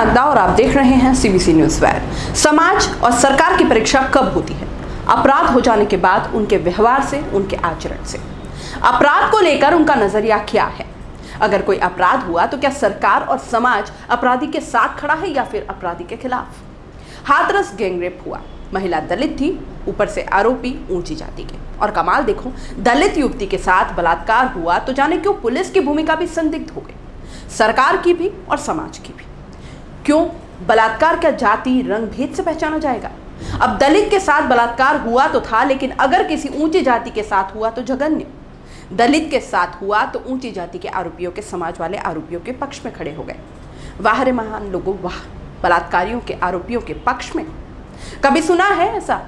नागदा और आप देख रहे हैं सीबीसी न्यूज वायर। समाज और सरकार की परीक्षा कब होती है? अपराध हो जाने के बाद उनके व्यवहार से, उनके आचरण से। अपराध को लेकर उनका नजरिया क्या है? अगर कोई अपराध हुआ तो क्या सरकार और समाज अपराधी के साथ खड़ा है या फिर अपराधी के खिलाफ? हाथरस गैंगरेप हुआ, महिला दलित थी, ऊपर से आरोपी ऊंची जाति के। और कमाल देखो, दलित युवती के साथ बलात्कार हुआ तो जाने क्यों पुलिस की भूमिका भी संदिग्ध हो गई, सरकार की भी और समाज की भी। क्यों? बलात्कार क्या जाति रंग भेद से पहचाना जाएगा? अब दलित के साथ बलात्कार हुआ तो था, लेकिन अगर किसी ऊंची जाति के साथ हुआ तो जघन्य। दलित के साथ हुआ तो ऊंची जाति के आरोपियों के समाज वाले आरोपियों के पक्ष में खड़े हो गए। वाह रे महान लोगों वाह, बलात्कारियों के आरोपियों के पक्ष में। कभी सुना है ऐसा?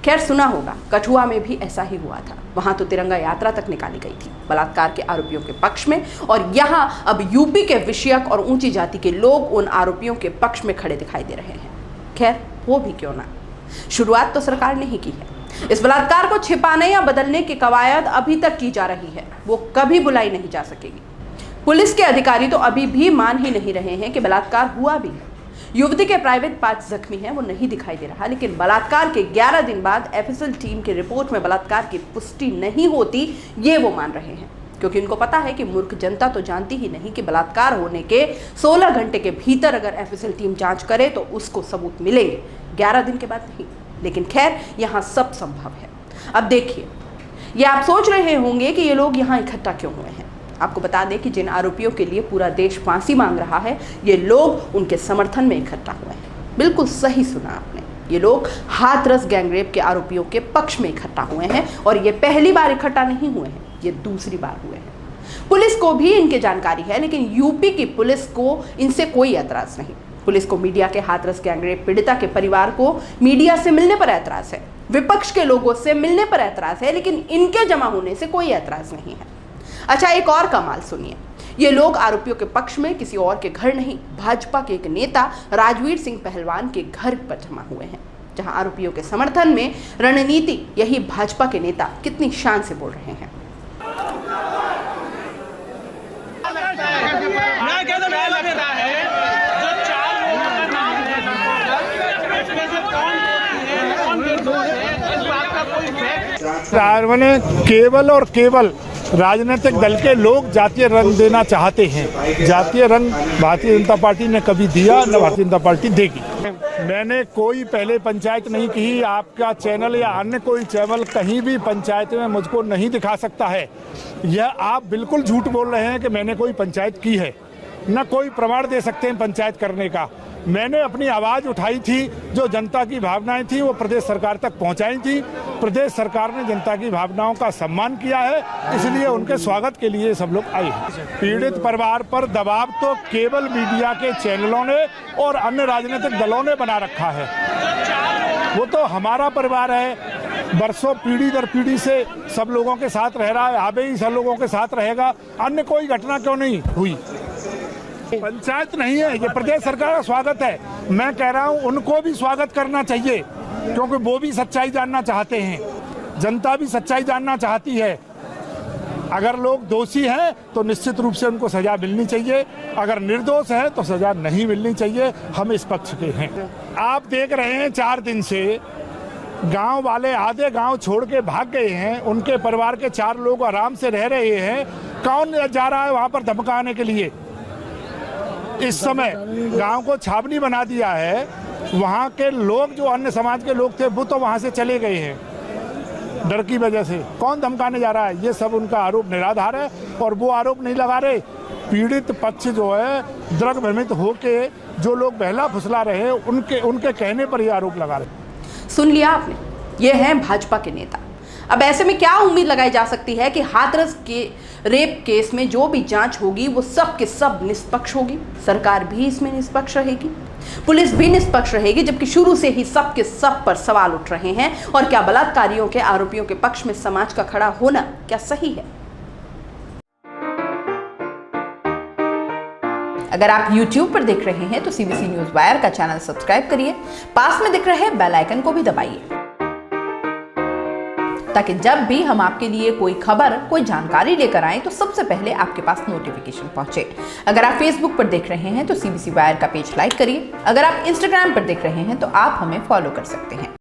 खैर सुना होगा, कठुआ में भी ऐसा ही हुआ था। वहां तो तिरंगा यात्रा तक निकाली गई थी बलात्कार के आरोपियों के पक्ष में, और यहाँ अब यूपी के विषयक और ऊंची जाति के लोग उन आरोपियों के पक्ष में खड़े दिखाई दे रहे हैं। खैर वो भी क्यों ना, शुरुआत तो सरकार ने ही की है। इस बलात्कार को छिपाने या बदलने की कवायद अभी तक की जा रही है, वो कभी बुलाई नहीं जा सकेगी। पुलिस के अधिकारी तो अभी भी मान ही नहीं रहे हैं कि बलात्कार हुआ भी है। युवती के प्राइवेट पार्ट जख्मी हैं, वो नहीं दिखाई दे रहा, लेकिन बलात्कार के 11 दिन बाद एफएसएल टीम की रिपोर्ट में बलात्कार की पुष्टि नहीं होती, ये वो मान रहे हैं, क्योंकि उनको पता है कि मूर्ख जनता तो जानती ही नहीं कि बलात्कार होने के 16 घंटे के भीतर अगर एफएसएल टीम जांच करे तो उसको सबूत मिलेंगे, 11 दिन के बाद नहीं। लेकिन खैर यहाँ सब संभव है। अब देखिए, ये आप सोच रहे होंगे कि ये लोग यहाँ इकट्ठा क्यों हुए हैं। आपको बता दें कि जिन आरोपियों के लिए पूरा देश फांसी मांग रहा है, ये लोग उनके समर्थन में इकट्ठा हुए हैं। बिल्कुल सही सुना आपने, ये लोग हाथरस गैंगरेप के आरोपियों के पक्ष में इकट्ठा हुए हैं, और ये पहली बार इकट्ठा नहीं हुए हैं, ये दूसरी बार हुए हैं। पुलिस को भी इनकी जानकारी है, लेकिन यूपी की पुलिस को इनसे कोई ऐतराज नहीं। पुलिस को मीडिया के हाथरस गैंगरेप पीड़िता के परिवार को मीडिया से मिलने पर ऐतराज है, विपक्ष के लोगों से मिलने पर ऐतराज है, लेकिन इनके जमा होने से कोई ऐतराज नहीं है। अच्छा, एक और कमाल सुनिए, ये लोग आरोपियों के पक्ष में किसी और के घर नहीं, भाजपा के एक नेता राजवीर सिंह पहलवान के घर पर जमा हुए हैं, जहां आरोपियों के समर्थन में रणनीति यही भाजपा के नेता कितनी शान से बोल रहे हैं। मैंने केवल और केवल राजनीतिक दल के लोग जातीय रंग देना चाहते हैं। जातीय रंग भारतीय जनता पार्टी ने कभी दिया, न भारतीय जनता पार्टी देगी। मैंने कोई पहले पंचायत नहीं की, आपका चैनल या अन्य कोई चैनल कहीं भी पंचायत में मुझको नहीं दिखा सकता है। यह आप बिल्कुल झूठ बोल रहे हैं कि मैंने कोई पंचायत की है, न कोई प्रमाण दे सकते हैं पंचायत करने का। मैंने अपनी आवाज़ उठाई थी, जो जनता की भावनाएं थी वो प्रदेश सरकार तक पहुंचाई थी। प्रदेश सरकार ने जनता की भावनाओं का सम्मान किया है, इसलिए उनके स्वागत के लिए सब लोग आए हैं। पीड़ित परिवार पर दबाव तो केवल मीडिया के चैनलों ने और अन्य राजनीतिक दलों ने बना रखा है। वो तो हमारा परिवार है, बरसों पीढ़ी दर पीढ़ी से सब लोगों के साथ रह रहा है, आगे ही सब लोगों के साथ रहेगा। अन्य कोई घटना क्यों नहीं हुई? पंचायत नहीं है, ये प्रदेश सरकार का स्वागत है। मैं कह रहा हूँ उनको भी स्वागत करना चाहिए, क्योंकि वो भी सच्चाई जानना चाहते हैं, जनता भी सच्चाई जानना चाहती है। अगर लोग दोषी हैं तो निश्चित रूप से उनको सजा मिलनी चाहिए, अगर निर्दोष है तो सजा नहीं मिलनी चाहिए। हम इस पक्ष के हैं। आप देख रहे हैं 4 दिन से गांव वाले आधे गांव छोड़ के भाग गए हैं, उनके परिवार के 4 लोग आराम से रह रहे हैं। कौन जा रहा है वहां पर धमकाने के लिए? इस समय गांव को छावनी बना दिया है। वहां के लोग, जो अन्य समाज के लोग थे, वो तो वहां से चले गए हैं डर की वजह से। कौन धमकाने जा रहा है? ये सब उनका आरोप निराधार है, और वो आरोप नहीं लगा रहे। पीड़ित पक्ष जो है द्रग भ्रमित होके जो लोग बहला फुसला रहे हैं, उनके कहने पर ये आरोप लगा रहे। सुन लिया आपने, ये हैं भाजपा के नेता। अब ऐसे में क्या उम्मीद लगाई जा सकती है कि हाथरस के रेप केस में जो भी जांच होगी वो सब के सब निष्पक्ष होगी, सरकार भी इसमें निष्पक्ष रहेगी, पुलिस भी निष्पक्ष रहेगी, जबकि शुरू से ही सब के सब पर सवाल उठ रहे हैं। और क्या बलात्कारियों के आरोपियों के पक्ष में समाज का खड़ा होना क्या सही है? अगर आप YouTube पर देख रहे हैं तो सीबीसी न्यूज वायर का चैनल सब्सक्राइब करिए, पास में दिख रहे बेल आइकन को भी दबाइए। ताकि जब भी हम आपके लिए कोई खबर, कोई जानकारी लेकर आएं तो सबसे पहले आपके पास नोटिफिकेशन पहुंचे। अगर आप फेसबुक पर देख रहे हैं तो CBC वायर का पेज लाइक करिए। अगर आप इंस्टाग्राम पर देख रहे हैं तो आप हमें फॉलो कर सकते हैं।